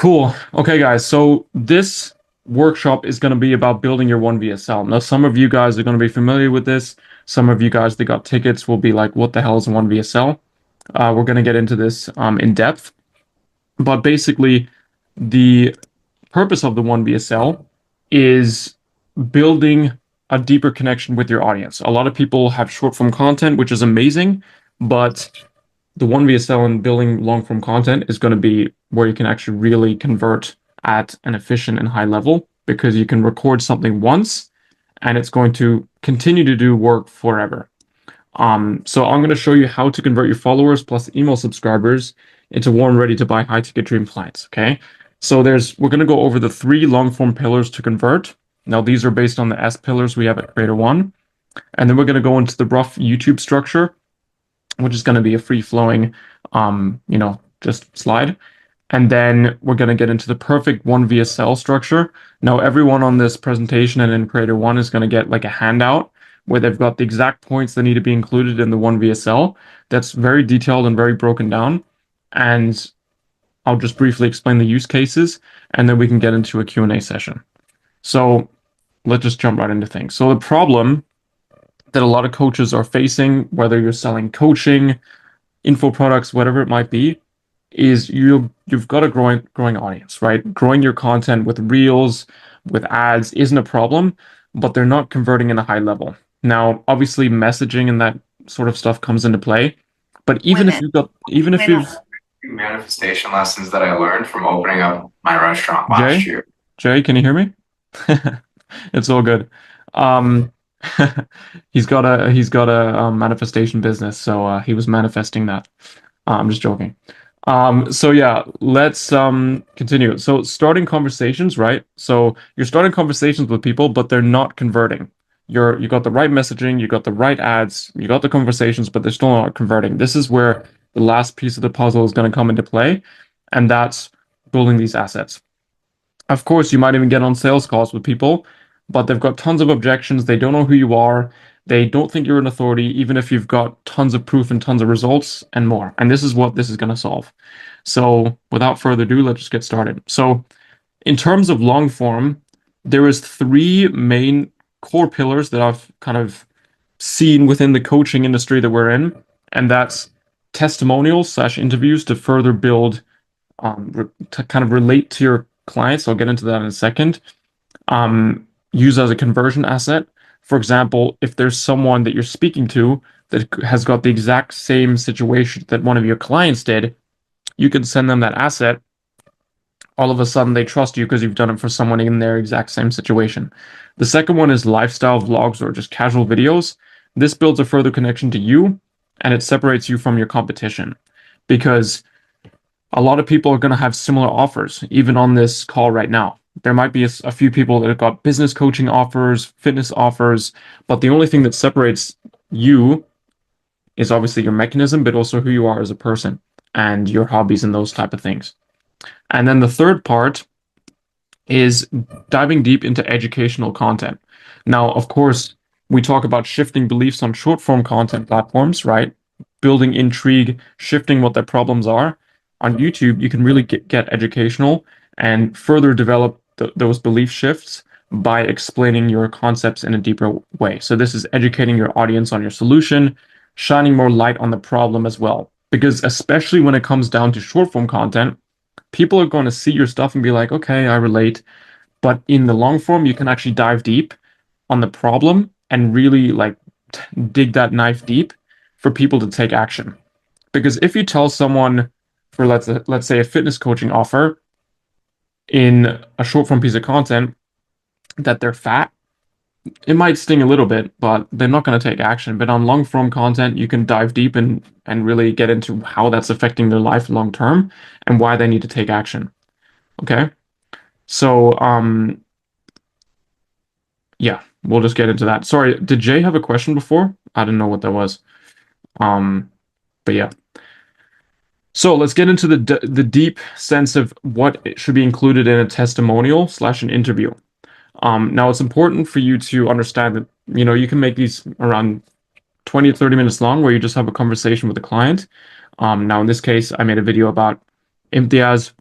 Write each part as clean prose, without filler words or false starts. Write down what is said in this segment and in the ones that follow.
Cool. Okay, guys. So this workshop is going to be about building your OneVSL. Now, some of you guys are going to be familiar with this. Some of you guys that got tickets will be like, what the hell is OneVSL? We're going to get into this in depth. But basically, the purpose of the OneVSL is building a deeper connection with your audience. A lot of people have short form content, which is amazing, but the OneVSL and building long form content is going to be where you can actually really convert at an efficient and high level, because you can record something once and it's going to continue to do work forever. So I'm going to show you how to convert your followers plus email subscribers into warm, ready to buy high ticket dream clients. Okay. So we're going to go over the 3 long form pillars to convert. Now, these are based on the S pillars we have at Creator One. And then we're going to go into the rough YouTube structure, which is going to be a free flowing, just slide. And then we're going to get into the perfect OneVSL structure. Now, everyone on this presentation and in Creator One is going to get like a handout where they've got the exact points that need to be included in the OneVSL. That's very detailed and very broken down. And I'll just briefly explain the use cases, and then we can get into a Q&A session. So let's just jump right into things. So the problem that a lot of coaches are facing, whether you're selling coaching, info products, whatever it might be, is you've got a growing audience, right? Growing your content with reels, with ads isn't a problem, but they're not converting in a high level. Now, obviously, messaging and that sort of stuff comes into play. But even if you've manifestation lessons that I learned from opening up my restaurant last year. Jay, can you hear me? It's all good. He's got a manifestation business, so he was manifesting that. I'm just joking. So yeah, let's continue. So starting conversations, right? So you're starting conversations with people, but they're not converting. You got the right messaging, you got the right ads, you got the conversations, but they're still not converting. This is where the last piece of the puzzle is going to come into play, and that's building these assets. Of course, you might even get on sales calls with people, but they've got tons of objections. They don't know who you are. They don't think you're an authority, even if you've got tons of proof and tons of results and more. And this is what this is going to solve. So without further ado, let's just get started. So in terms of long form, there is 3 main core pillars that I've kind of seen within the coaching industry that we're in, and that's testimonials / interviews to further build, to kind of relate to your clients. I'll get into that in a second. Use as a conversion asset. For example, if there's someone that you're speaking to that has got the exact same situation that one of your clients did, you can send them that asset. All of a sudden, they trust you because you've done it for someone in their exact same situation. The second one is lifestyle vlogs or just casual videos. This builds a further connection to you, and it separates you from your competition, because a lot of people are going to have similar offers, even on this call right now. There might be a few people that have got business coaching offers, fitness offers, but the only thing that separates you is obviously your mechanism, but also who you are as a person and your hobbies and those type of things. And then the third part is diving deep into educational content. Now, of course, we talk about shifting beliefs on short form content platforms, right? Building intrigue, shifting what their problems are. On YouTube, you can really get educational and further develop those belief shifts by explaining your concepts in a deeper way. So this is educating your audience on your solution, shining more light on the problem as well. Because especially when it comes down to short form content, people are going to see your stuff and be like, okay, I relate. But in the long form, you can actually dive deep on the problem and really dig that knife deep for people to take action. Because if you tell someone, for let's say a fitness coaching offer in a short form piece of content, that they're fat, it might sting a little bit, but they're not going to take action. But on long form content, you can dive deep and really get into how that's affecting their life long term and why they need to take action. Okay. So, yeah, we'll just get into that. Sorry, did Jay have a question before? I didn't know what that was. But yeah. So let's get into the deep sense of what should be included in a testimonial / an interview. Now, it's important for you to understand that, you can make these around 20 to 30 minutes long, where you just have a conversation with the client. Now, in this case, I made a video about Imtiaz,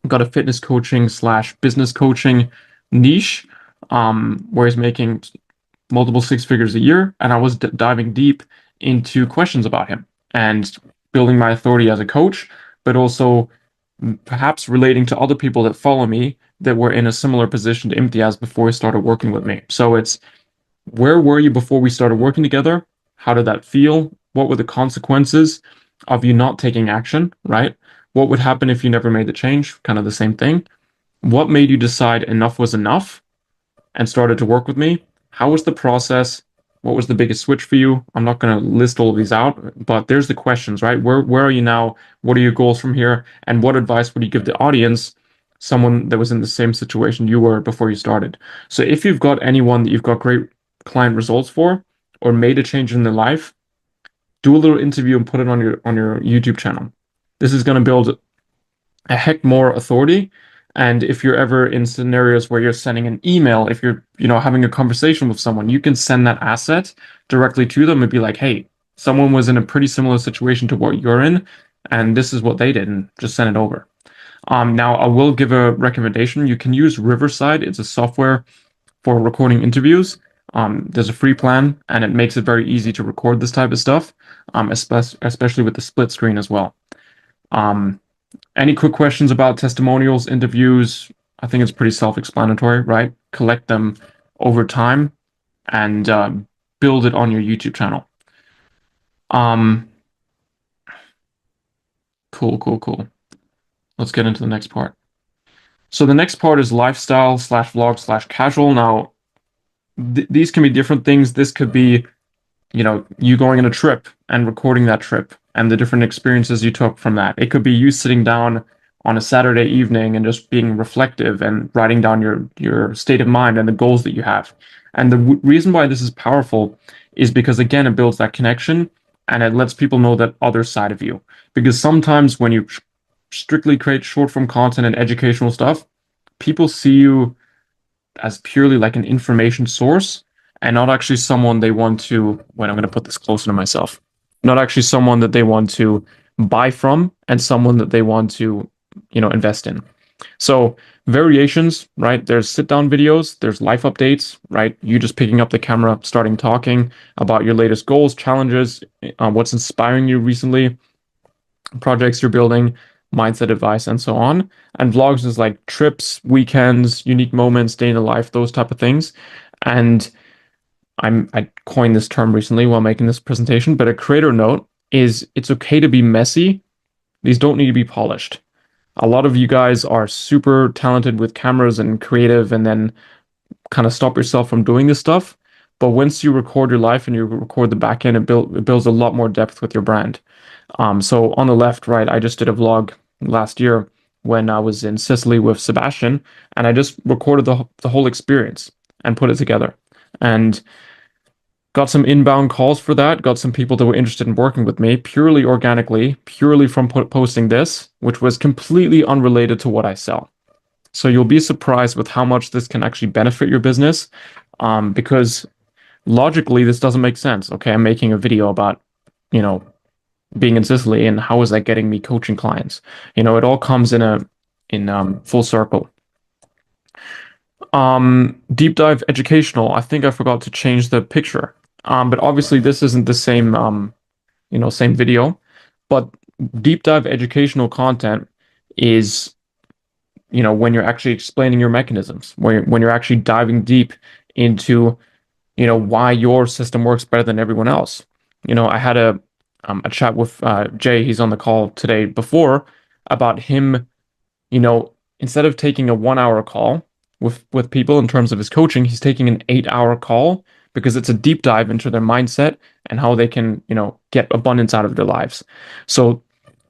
got a fitness coaching slash business coaching niche, where he's making multiple six figures a year, and I was diving deep into questions about him and building my authority as a coach, but also perhaps relating to other people that follow me that were in a similar position to Imtiaz before he started working with me. So it's, where were you before we started working together? How did that feel? What were the consequences of you not taking action, right? What would happen if you never made the change? Kind of the same thing. What made you decide enough was enough and started to work with me? How was the process? What was the biggest switch for you? I'm not going to list all of these out, but there's the questions, right? Where are you now? What are your goals from here? And what advice would you give the audience, someone that was in the same situation you were before you started? So if you've got anyone that you've got great client results for or made a change in their life, do a little interview and put it on your YouTube channel. This is going to build a heck more authority. And if you're ever in scenarios where you're sending an email, if you're, having a conversation with someone, you can send that asset directly to them and be like, hey, someone was in a pretty similar situation to what you're in, and this is what they did, and just send it over. Now, I will give a recommendation. You can use Riverside. It's a software for recording interviews. There's a free plan, and it makes it very easy to record this type of stuff, especially with the split screen as well. Any quick questions about testimonials, interviews? I think it's pretty self-explanatory, right? Collect them over time and build it on your YouTube channel. Cool. Let's get into the next part. So the next part is lifestyle slash vlog slash casual. Now, these can be different things. This could be, you going on a trip and recording that trip and the different experiences you took from that. It could be you sitting down on a Saturday evening and just being reflective and writing down your state of mind and the goals that you have. And the reason why this is powerful is because, again, it builds that connection and it lets people know that other side of you. Because sometimes when you strictly create short form content and educational stuff, people see you as purely like an information source and not actually someone they want to, wait, I'm going to put this closer to myself, not actually someone that they want to buy from and someone that they want to, invest in. So variations, right? There's sit down videos, there's life updates, right? You just picking up the camera, starting talking about your latest goals, challenges, what's inspiring you recently, projects you're building, mindset advice, and so on. And vlogs is like trips, weekends, unique moments, day in the life, those type of things. And I coined this term recently while making this presentation, but a creator note is it's okay to be messy. These don't need to be polished. A lot of you guys are super talented with cameras and creative and then kind of stop yourself from doing this stuff. But once you record your life and you record the back end, it builds a lot more depth with your brand. So on the left, right, I just did a vlog last year when I was in Sicily with Sebastian, and I just recorded the whole experience and put it together. And got some inbound calls for that, got some people that were interested in working with me purely organically, purely from posting this, which was completely unrelated to what I sell. So you'll be surprised with how much this can actually benefit your business, because logically this doesn't make sense. Okay, I'm making a video about, being in Sicily, and how is that getting me coaching clients? It all comes in full circle. Deep dive educational. I think I forgot to change the picture. But obviously this isn't the same, same video, but deep dive educational content is, when you're actually explaining your mechanisms, when you're actually diving deep into, why your system works better than everyone else. I had a chat with Jay, he's on the call today before, about him, instead of taking a 1 hour call with people in terms of his coaching, he's taking an 8 hour call because it's a deep dive into their mindset and how they can, get abundance out of their lives. So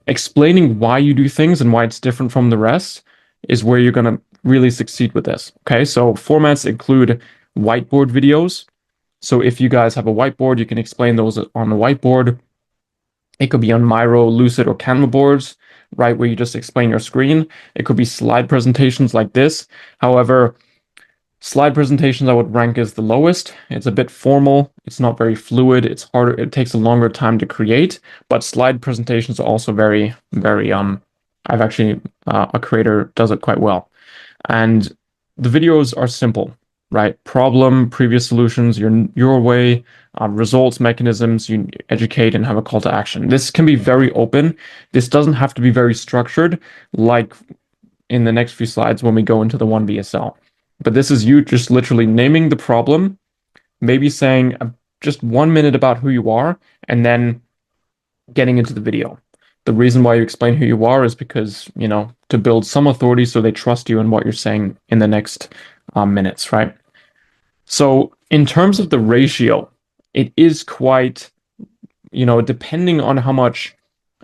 explaining why you do things and why it's different from the rest is where you're going to really succeed with this. Okay. So formats include whiteboard videos. So if you guys have a whiteboard, you can explain those on the whiteboard. It could be on Miro, Lucid, or Canva boards, right, where you just explain your screen. It could be slide presentations like this. However, slide presentations I would rank as the lowest. It's a bit formal. It's not very fluid. It's harder. It takes a longer time to create. But slide presentations are also very, very I've actually, a creator does it quite well. And the videos are simple, right? Problem, previous solutions, your way, results, mechanisms, you educate and have a call to action. This can be very open. This doesn't have to be very structured, like in the next few slides when we go into the OneVSL. But this is you just literally naming the problem, maybe saying just 1 minute about who you are, and then getting into the video. The reason why you explain who you are is because, to build some authority so they trust you in what you're saying in the next minutes, right? So in terms of the ratio, it is quite, depending on how much,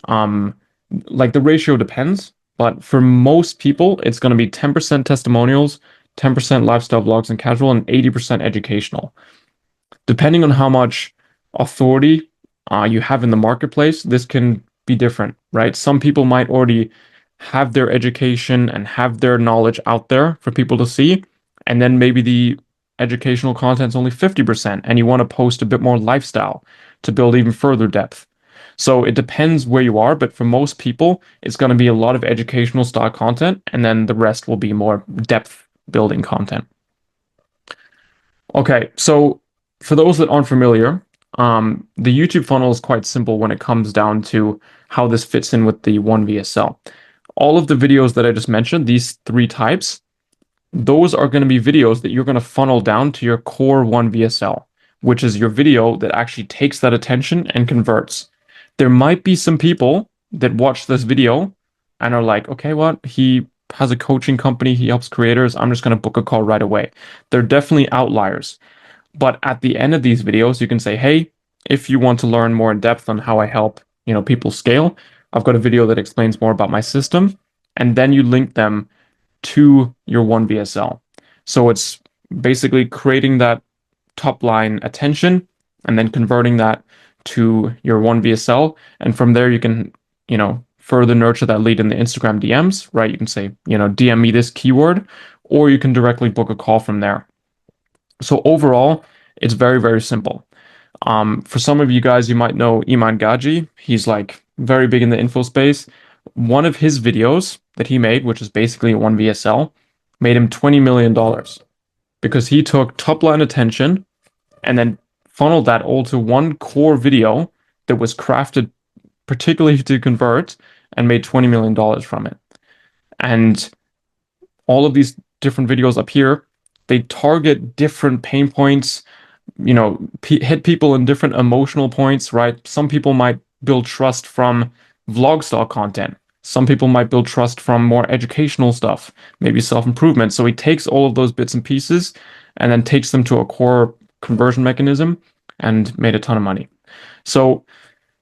like the ratio depends, but for most people, it's going to be 10% testimonials, 10% lifestyle vlogs and casual, and 80% educational. Depending on how much authority you have in the marketplace, this can be different, right? Some people might already have their education and have their knowledge out there for people to see, and then maybe the educational content is only 50%, and you want to post a bit more lifestyle to build even further depth. So it depends where you are, but for most people, it's going to be a lot of educational style content, and then the rest will be more depth building content. Okay, so for those that aren't familiar, the YouTube funnel is quite simple when it comes down to how this fits in with the OneVSL. All of the videos that I just mentioned, these 3 types, those are going to be videos that you're going to funnel down to your core OneVSL, which is your video that actually takes that attention and converts. There might be some people that watch this video and are like, okay, what? He has a coaching company, he helps creators, I'm just going to book a call right away. They're definitely outliers. But at the end of these videos, you can say, hey, if you want to learn more in depth on how I help, people scale, I've got a video that explains more about my system. And then you link them to your OneVSL. So it's basically creating that top line attention and then converting that to your OneVSL. And from there, you can, further nurture that lead in the Instagram DMs, right? You can say, DM me this keyword, or you can directly book a call from there. So overall, it's very, very simple. For some of you guys, you might know Iman Gaji. He's like very big in the info space. One of his videos that he made, which is basically a OneVSL, made him $20 million because he took top line attention and then funneled that all to one core video that was crafted particularly to convert and made $20 million from it. And all of these different videos up here, they target different pain points, hit people in different emotional points, right? Some people might build trust from vlog style content. Some people might build trust from more educational stuff, maybe self-improvement. So he takes all of those bits and pieces and then takes them to a core conversion mechanism and made a ton of money. So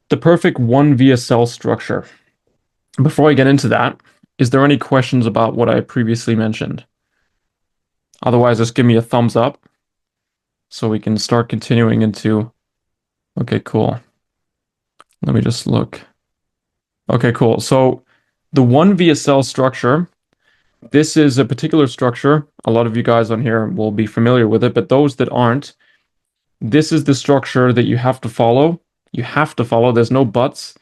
the perfect OneVSL structure. Before I get into that, is there any questions about what I previously mentioned? Otherwise, just give me a thumbs up so we can start continuing into. Okay, cool. Let me just look. Okay, cool. So the OneVSL structure, this is a particular structure. A lot of you guys on here will be familiar with it, but those that aren't, this is the structure that you have to follow. You have to follow. There's no buts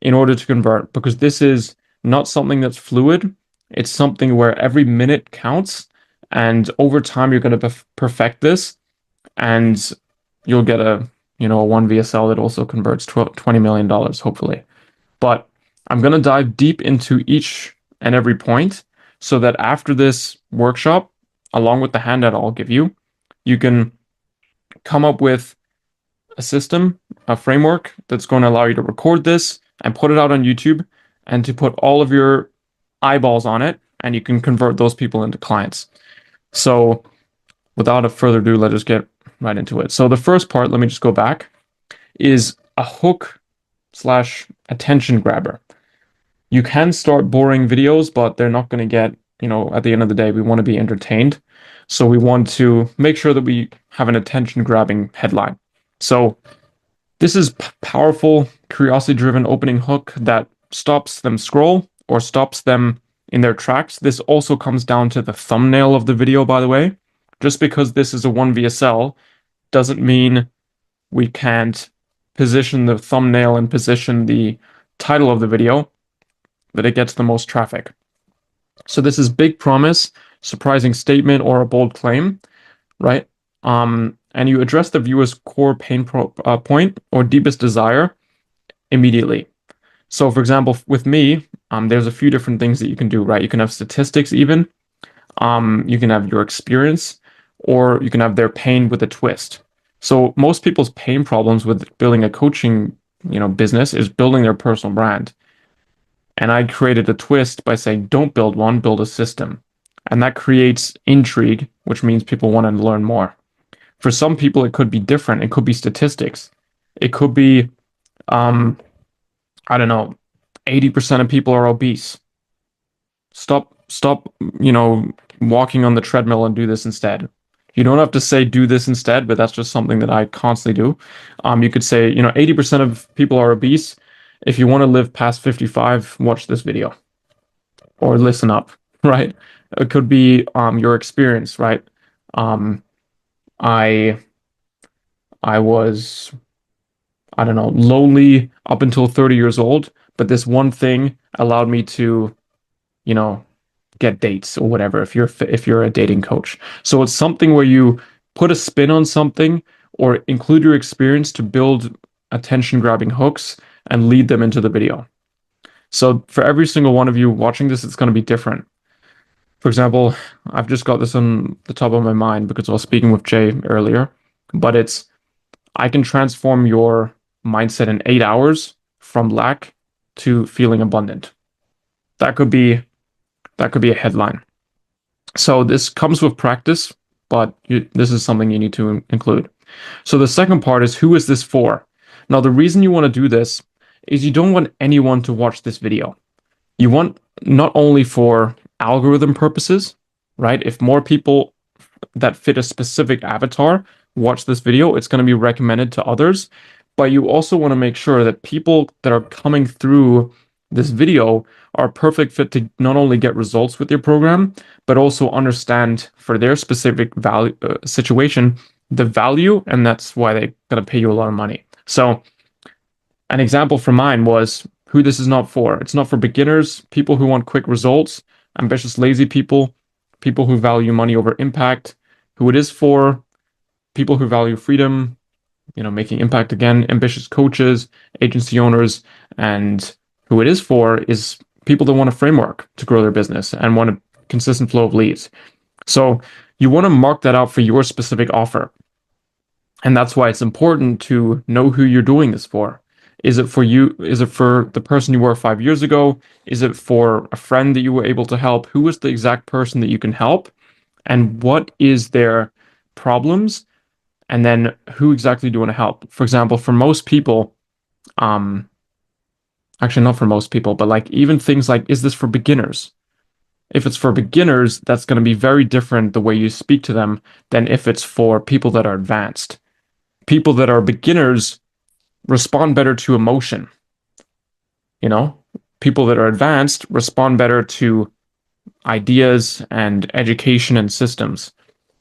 in order to convert, because this is not something that's fluid. It's something where every minute counts, and over time you're going to perfect this, and you'll get a OneVSL that also converts $20 million, hopefully. But I'm going to dive deep into each and every point so that after this workshop, along with the handout I'll give you, you can come up with a system, a framework that's going to allow you to record this and put it out on YouTube and to put all of your eyeballs on it, and you can convert those people into clients. So without a further ado, let's just get right into it. So the first part, let me just go back, is a hook / attention grabber. You can start boring videos, but they're not going to get, at the end of the day, we want to be entertained. So we want to make sure that we have an attention grabbing headline. So this is powerful, curiosity-driven opening hook that stops them scroll or stops them in their tracks. This also comes down to the thumbnail of the video, by the way. Just because this is a OneVSL doesn't mean we can't position the thumbnail and position the title of the video that it gets the most traffic. So this is big promise, surprising statement, or a bold claim, right? And you address the viewer's core point or deepest desire immediately. So, for example, with me, there's a few different things that you can do, right? You can have statistics, even. You can have your experience, or you can have their pain with a twist. So, most people's pain problems with building a coaching, business is building their personal brand. And I created a twist by saying, don't build one, build a system. And that creates intrigue, which means people want to learn more. For some people, it could be different. It could be statistics. It could be, I don't know, 80% of people are obese. Stop, walking on the treadmill and do this instead. You don't have to say do this instead, but that's just something that I constantly do. You could say, 80% of people are obese. If you want to live past 55, watch this video or listen up, right? It could be your experience, right? I I was, I don't know, lonely up until 30 years old, but this one thing allowed me to, you know, get dates or whatever if you're a dating coach. So it's something where you put a spin on something or include your experience to build attention grabbing hooks and lead them into the video. So for every single one of you watching this, it's going to be different. For example, I've just got this on the top of my mind because I was speaking with Jay earlier, but it's I can transform your mindset in 8 hours from lack to feeling abundant. That could be a headline. So this comes with practice, but this is something you need to include. So the second part is, who is this for? Now, the reason you want to do this is you don't want anyone to watch this video. You want not only for algorithm purposes, right? If more people that fit a specific avatar watch this video, it's going to be recommended to others. But you also want to make sure that people that are coming through this video are a perfect fit to not only get results with your program, but also understand for their specific value situation the value, and that's why they're going to pay you a lot of money. So an example for mine was who this is not for. It's not for beginners, people who want quick results, ambitious, lazy people, people who value money over impact. Who it is for: people who value freedom, making impact again, ambitious coaches, agency owners, and who it is for is people that want a framework to grow their business and want a consistent flow of leads. So you want to mark that out for your specific offer. And that's why it's important to know who you're doing this for. Is it for you? Is it for the person you were 5 years ago? Is it for a friend that you were able to help? Who is the exact person that you can help? And what is their problems? And then who exactly do you want to help? For example, for most people, actually not for most people, but like even things like, is this for beginners? If it's for beginners, that's going to be very different the way you speak to them than if it's for people that are advanced. People that are beginners respond better to emotion. People that are advanced respond better to ideas and education and systems.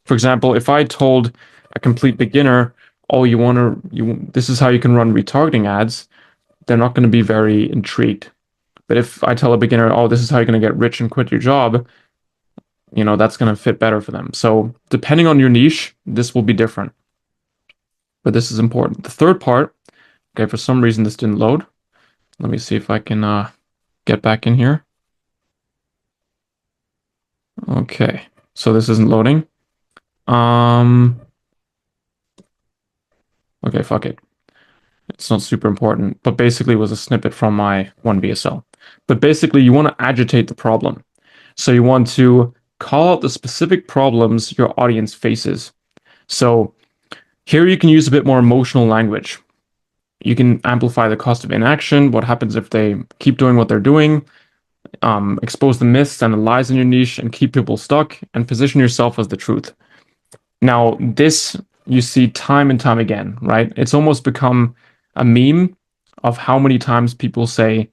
For example, if I told a complete beginner, oh, this is how you can run retargeting ads, they're not going to be very intrigued. But if I tell a beginner, oh, this is how you're going to get rich and quit your job, that's going to fit better for them. So depending on your niche, this will be different. But this is important. The third part, okay, for some reason this didn't load. Let me see if I can get back in here. Okay, so this isn't loading. Okay, fuck it. It's not super important, but basically it was a snippet from my OneVSSL. But basically you want to agitate the problem. So you want to call out the specific problems your audience faces. So here you can use a bit more emotional language. You can amplify the cost of inaction, what happens if they keep doing what they're doing, expose the myths and the lies in your niche and keep people stuck, and position yourself as the truth. Now, this you see time and time again, right? It's almost become a meme of how many times people say,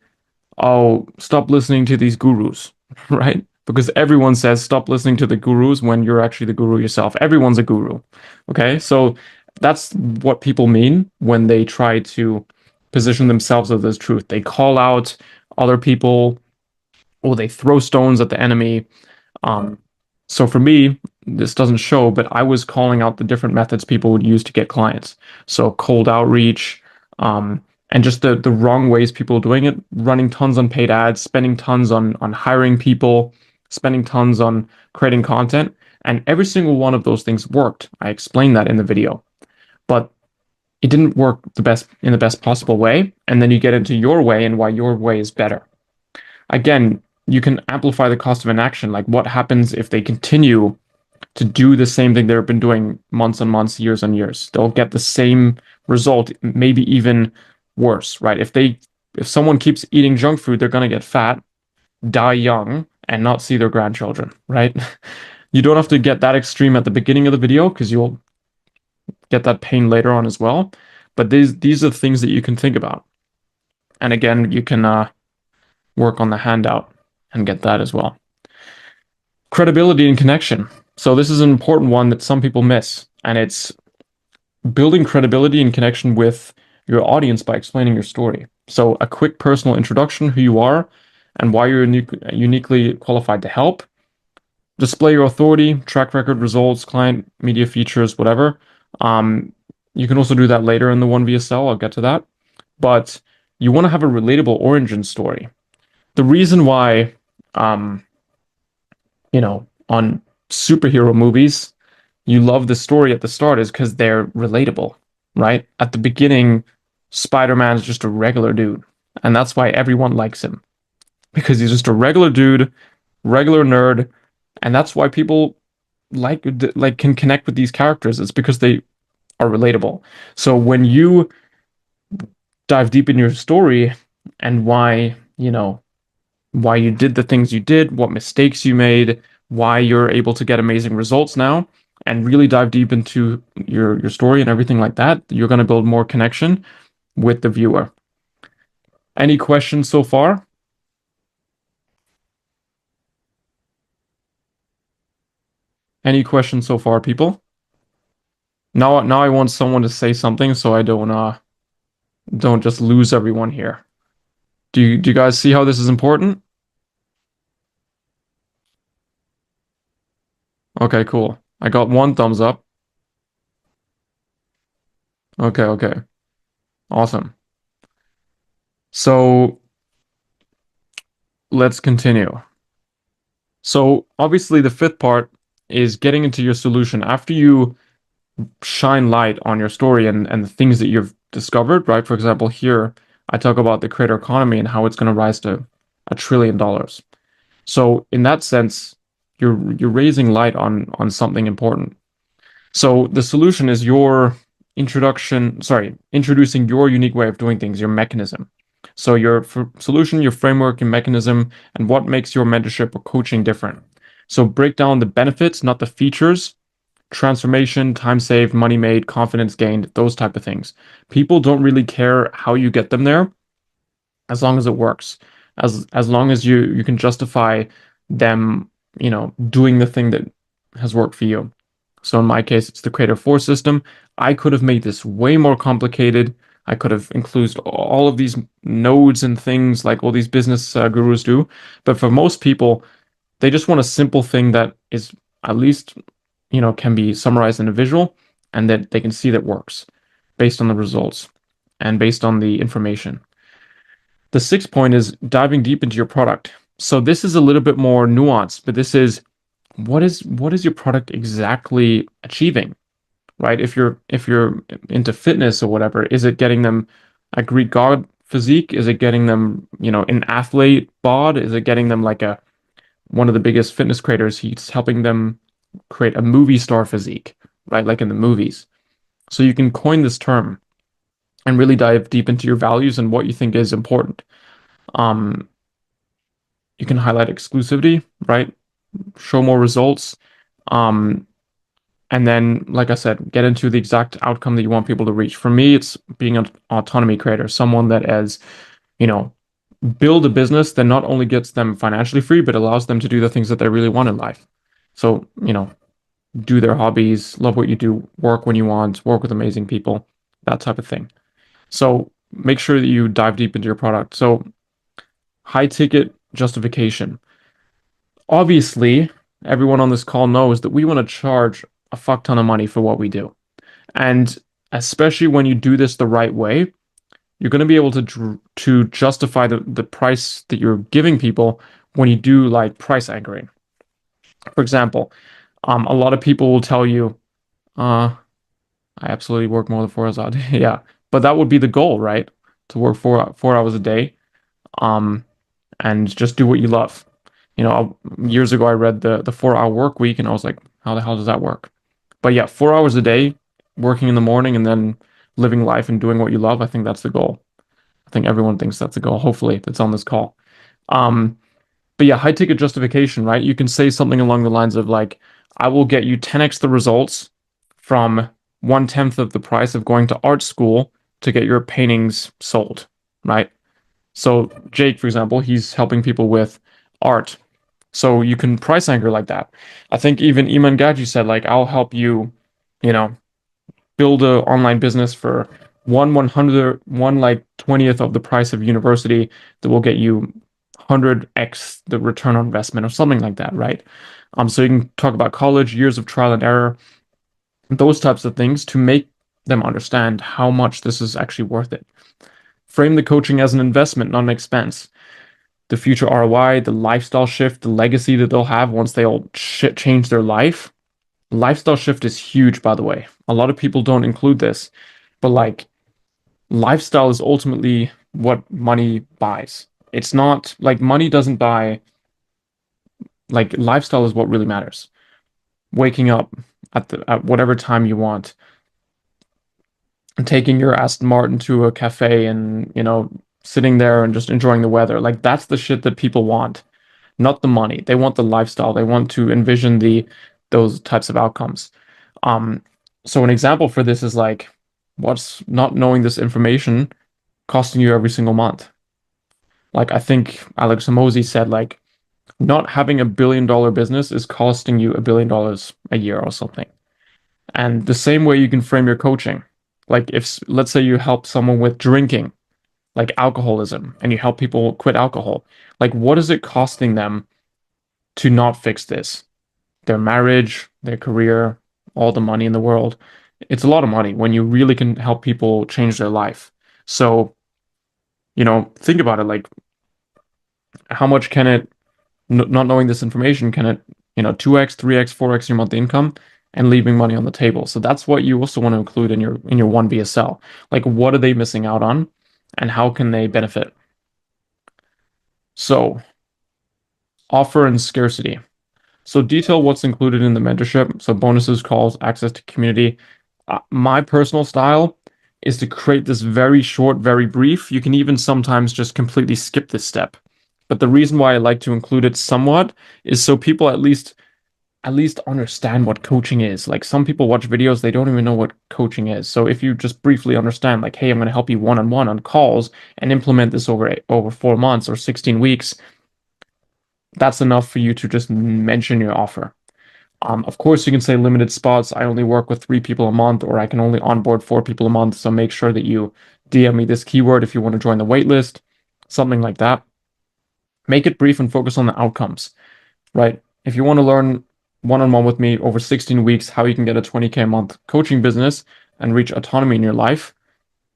oh, stop listening to these gurus, right? Because everyone says stop listening to the gurus when you're actually the guru yourself. Everyone's a guru, okay? So that's what people mean when they try to position themselves as truth. They call out other people or they throw stones at the enemy. Um, so for me, this doesn't show, but I was calling out the different methods people would use to get clients. So cold outreach, and just the wrong ways people are doing it, running tons on paid ads, spending tons on hiring people, spending tons on creating content. And every single one of those things worked. I explained that in the video, but it didn't work the best possible way. And then you get into your way and why your way is better. Again, you can amplify the cost of inaction. Like what happens if they continue to do the same thing they've been doing months and months, years and years? They'll get the same result, maybe even worse, right? If someone keeps eating junk food, they're gonna get fat, die young, and not see their grandchildren, right? You don't have to get that extreme at the beginning of the video because you'll get that pain later on as well. But these are things that you can think about. And again, you can work on the handout and get that as well. Credibility and connection. So this is an important one that some people miss, and it's building credibility and connection with your audience by explaining your story. So a quick personal introduction, who you are and why you're uniquely qualified to help. Display your authority, track record, results, client, media features, whatever. You can also do that later in the OneVSSL. I'll get to that. But you want to have a relatable origin story. The reason why, on superhero movies, you love the story at the start is because they're relatable, right? At the beginning, Spider-Man is just a regular dude, and that's why everyone likes him, because he's just a regular dude, regular nerd, and that's why people can connect with these characters. It's because they are relatable. So when you dive deep in your story and why you did the things you did, what mistakes you made, why you're able to get amazing results now, and really dive deep into your story and everything like that, you're going to build more connection with the viewer. Any questions so far? Any questions so far, people? Now I want someone to say something so I don't just lose everyone here. Do you guys see how this is important? Okay, cool. I got one thumbs up. Okay. Awesome. So let's continue. So obviously the fifth part is getting into your solution after you shine light on your story and the things that you've discovered, right? For example, here I talk about the creator economy and how it's going to rise to $1 trillion. So in that sense, you're raising light on something important. So the solution is introducing your unique way of doing things, your mechanism. So your solution, your framework, your mechanism, and what makes your mentorship or coaching different. So break down the benefits, not the features, transformation, time saved, money made, confidence gained, those type of things. People don't really care how you get them there, as long as it works. As long as you can justify them, doing the thing that has worked for you. So in my case, it's the Creator 4 system. I could have made this way more complicated. I could have included all of these nodes and things like all these business gurus do. But for most people, they just want a simple thing that is at least, can be summarized in a visual and that they can see that works based on the results and based on the information. The sixth point is diving deep into your product. So this is a little bit more nuanced, but this is what is your product exactly achieving, right? If you're into fitness or whatever, is it getting them a Greek god physique? Is it getting them, an athlete bod? Is it getting them like one of the biggest fitness creators? He's helping them create a movie star physique, right? Like in the movies. So you can coin this term and really dive deep into your values and what you think is important. You can highlight exclusivity, right? Show more results. And then, like I said, get into the exact outcome that you want people to reach. For me, it's being an autonomy creator, someone that has, build a business that not only gets them financially free, but allows them to do the things that they really want in life. So, do their hobbies, love what you do, work when you want, work with amazing people, that type of thing. So make sure that you dive deep into your product. So high ticket justification. Obviously, everyone on this call knows that we want to charge a fuck ton of money for what we do. And especially when you do this the right way, you're going to be able to justify the price that you're giving people when you do like price anchoring. For example, a lot of people will tell you, I absolutely work more than 4 hours a day. Yeah, but that would be the goal, right? To work 4 hours a day, um, and just do what you love. Years ago I read the 4 hour work week, and I was like, how the hell does that work? But yeah, 4 hours a day, working in the morning and then living life and doing what you love. I think that's the goal. I think everyone thinks that's the goal. Hopefully, that's on this call. Um, but yeah, high ticket justification, right? You can say something along the lines of like, I will get you 10x the results from 1/10 of the price of going to art school to get your paintings sold, right? So Jake, for example, he's helping people with art. So you can price anchor like that. I think even Iman Gaji said like, I'll help you, you know, build a online business for 1/20th of the price of university that will get you 100x the return on investment or something like that, right? So you can talk about college, years of trial and error, those types of things to make them understand how much this is actually worth it. Frame the coaching as an investment, not an expense. The future ROI, the lifestyle shift, the legacy that they'll have once they all change their life. Lifestyle shift is huge, by the way. A lot of people don't include this, but like lifestyle is ultimately what money buys. It's not like money doesn't buy, like lifestyle is what really matters. Waking up at whatever time you want, taking your Aston Martin to a cafe and, sitting there and just enjoying the weather. Like that's the shit that people want, not the money. They want the lifestyle. They want to envision those types of outcomes. Um, so an example for this is like, what's not knowing this information costing you every single month? Like I think Alex Hormozi said, like, not having $1 billion business is costing you $1 billion a year or something. And the same way you can frame your coaching. Like if let's say you help someone with drinking, like alcoholism, and you help people quit alcohol, like what is it costing them to not fix this? Their marriage, their career, all the money in the world. It's a lot of money when you really can help people change their life. So, think about it, like how much can it, not knowing this information, can it, 2x, 3x, 4x your monthly income and leaving money on the table. So that's what you also want to include in your OneVSSL. Like what are they missing out on and how can they benefit? So, offer and scarcity. So detail what's included in the mentorship. So bonuses, calls, access to community. My personal style is to create this very short, very brief. You can even sometimes just completely skip this step. But the reason why I like to include it somewhat is so people at least understand what coaching is. Like some people watch videos, they don't even know what coaching is. So if you just briefly understand, like, hey, I'm going to help you one-on-one on calls and implement this over 4 months or 16 weeks, that's enough for you to just mention your offer. Of course, you can say limited spots. I only work with 3 people a month, or I can only onboard 4 people a month. So make sure that you DM me this keyword if you want to join the waitlist, something like that. Make it brief and focus on the outcomes, right? If you want to learn one-on-one with me over 16 weeks how you can get a 20K a month coaching business and reach autonomy in your life,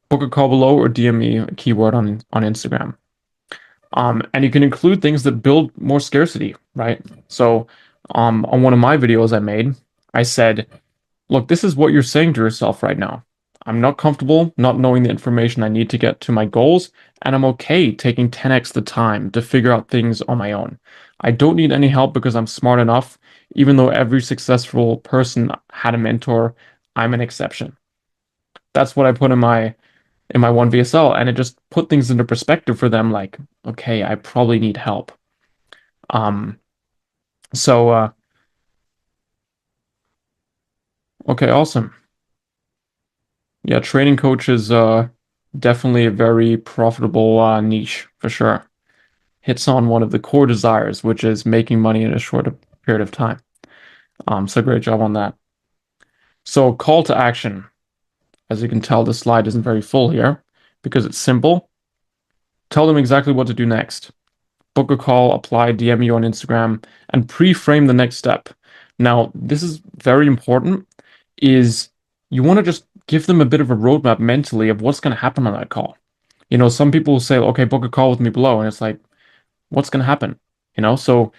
book a call below or DM me a keyword on Instagram. And you can include things that build more scarcity, right? So on one of my videos I made, I said, look, this is what you're saying to yourself right now. I'm not comfortable not knowing the information I need to get to my goals, and I'm okay taking 10x the time to figure out things on my own. I don't need any help because I'm smart enough, even though every successful person had a mentor, I'm an exception. That's what I put in my OneVSSL, and it just put things into perspective for them, like, okay, I probably need help. Um, so okay, awesome. Yeah, training coach is definitely a very profitable niche for sure. Hits on one of the core desires, which is making money in a short period of time. So great job on that. So call to action. As you can tell, the slide isn't very full here because it's simple. Tell them exactly what to do next. book a call, apply, DM you on Instagram, and pre-frame the next step. Now, this is very important, is you want to just give them a bit of a roadmap mentally of what's going to happen on that call. Some people will say, okay, book a call with me below, and it's like, what's going to happen? So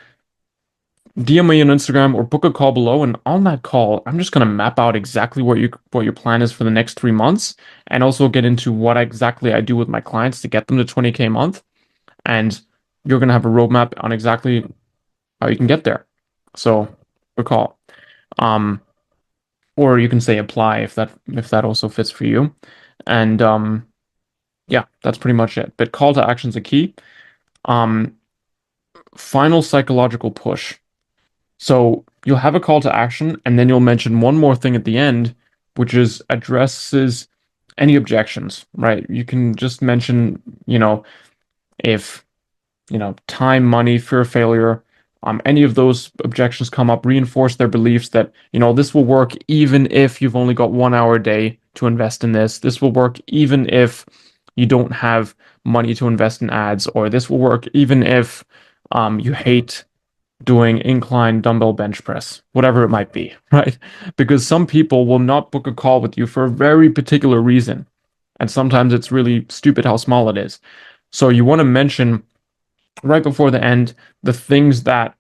DM me on Instagram or book a call below, and on that call, I'm just going to map out exactly what your plan is for the next 3 months, and also get into what exactly I do with my clients to get them to 20K a month, and you're going to have a roadmap on exactly how you can get there. So, recall. Um, or you can say apply if that also fits for you. And yeah, that's pretty much it. But call to action's a key. Um, Final psychological push. So you'll have a call to action, and then you'll mention one more thing at the end, which is addresses any objections, right? You can just mention, if time, money, fear of failure, any of those objections come up, reinforce their beliefs that, this will work even if you've only got 1 hour a day to invest in this. This will work even if you don't have money to invest in ads, or this will work even if you hate doing incline dumbbell bench press, whatever it might be, right? Because some people will not book a call with you for a very particular reason. And sometimes it's really stupid how small it is. So you want to mention right before the end the things that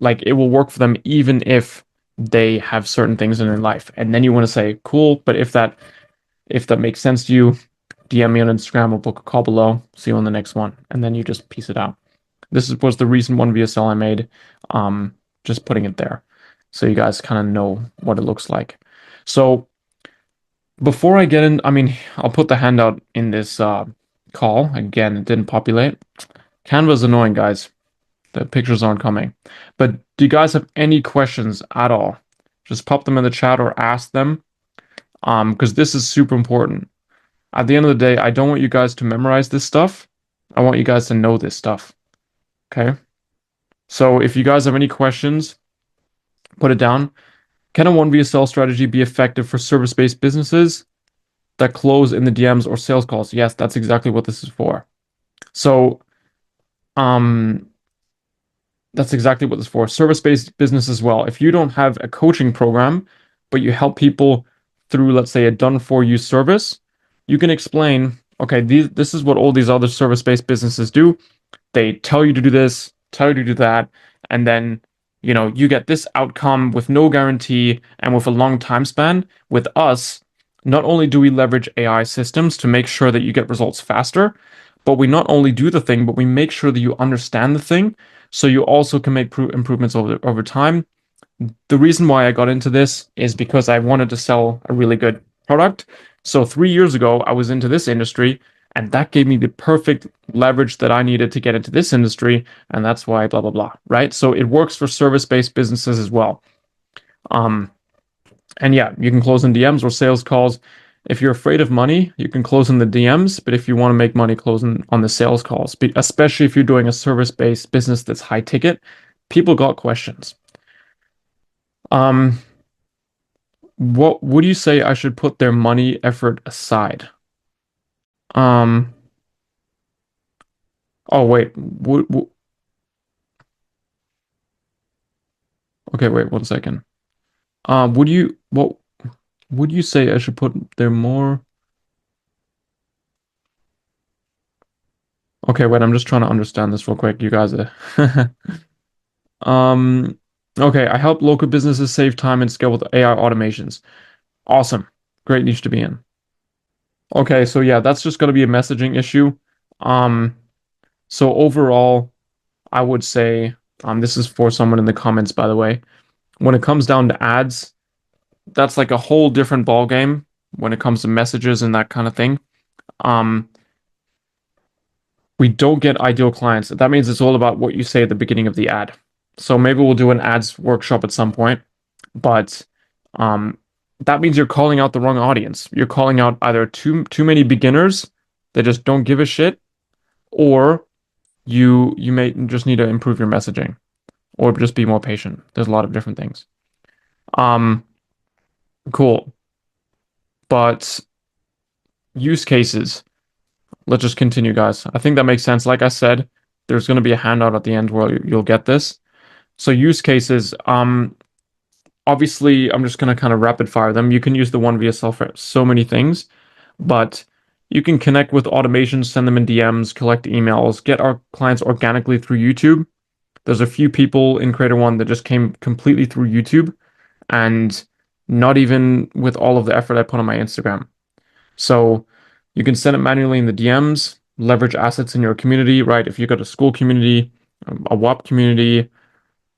like it will work for them even if they have certain things in their life. And then you want to say, cool, but if that makes sense to you, DM me on Instagram or book a call below. See you on the next one. And then you just piece it out. Was the recent OneVSSL I made. Just putting it there so you guys kind of know what it looks like. So before I get in, I'll put the handout in this call. Again, it didn't populate. Canva's annoying, guys. The pictures aren't coming. But do you guys have any questions at all? Just pop them in the chat or ask them. Because this is super important. At the end of the day, I don't want you guys to memorize this stuff. I want you guys to know this stuff. Okay? So if you guys have any questions, put it down. Can a OneVSSL strategy be effective for service-based businesses that close in the DMs or sales calls? Yes, that's exactly what this is for. So, that's exactly what this is for. Service-based business as well. If you don't have a coaching program, but you help people through, let's say, a done-for-you service, you can explain, okay, this is what all these other service-based businesses do. They tell you to do this, tell you to do that, and then you get this outcome with no guarantee and with a long time span. With us, not only do we leverage AI systems to make sure that you get results faster, but we not only do the thing, but we make sure that you understand the thing, so you also can make improvements over time. The reason why I got into this is because I wanted to sell a really good product. So 3 years ago, I was into this industry, and that gave me the perfect leverage that I needed to get into this industry. And that's why blah, blah, blah, right? So it works for service-based businesses as well. And yeah, you can close in DMs or sales calls. If you're afraid of money, you can close in the DMs. But if you want to make money, close on the sales calls, especially if you're doing a service-based business that's high ticket. People got questions. What would you say I should put their money effort aside? Oh wait, okay, wait 1 second. What would you say I should put their more? Okay, wait, I'm just trying to understand this real quick. You guys um okay, I help local businesses save time and scale with AI automations. Awesome. Great niche to be in. Okay, so yeah, that's just going to be a messaging issue. So overall, I would say, this is for someone in the comments, by the way. When it comes down to ads, that's like a whole different ball game when it comes to messages and that kind of thing. We don't get ideal clients. That means it's all about what you say at the beginning of the ad. So maybe we'll do an ads workshop at some point, but that means you're calling out the wrong audience. You're calling out either too many beginners that just don't give a shit, or you may just need to improve your messaging, or just be more patient. There's a lot of different things. Cool. But use cases. Let's just continue, guys. I think that makes sense. Like I said, There's going to be a handout at the end where you'll get this. So use cases, obviously, I'm just going to kind of rapid fire them. You can use the OneVSSL for so many things, but you can connect with automations, send them in DMs, collect emails, get our clients organically through YouTube. There's a few people in Creator One that just came completely through YouTube and not even with all of the effort I put on my Instagram. So you can send it manually in the DMs, leverage assets in your community, right? If you got a Skool community, a WAP community,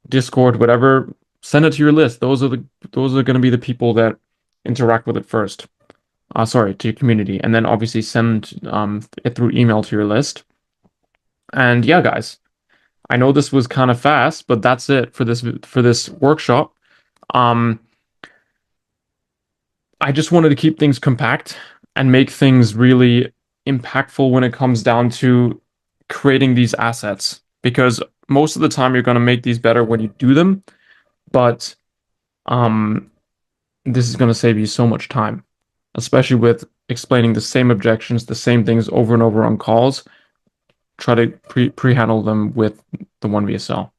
Discord, whatever, send it to your list. Those are going to be the people that interact with it first. Sorry, to your community, and then obviously send it through email to your list. And yeah, guys, I know this was kind of fast, but that's it for this workshop. Um, I just wanted to keep things compact and make things really impactful when it comes down to creating these assets, because most of the time you're going to make these better when you do them, but um, this is going to save you so much time, especially with explaining the same objections, the same things over and over on calls. Try to pre-handle them with the OneVSSL.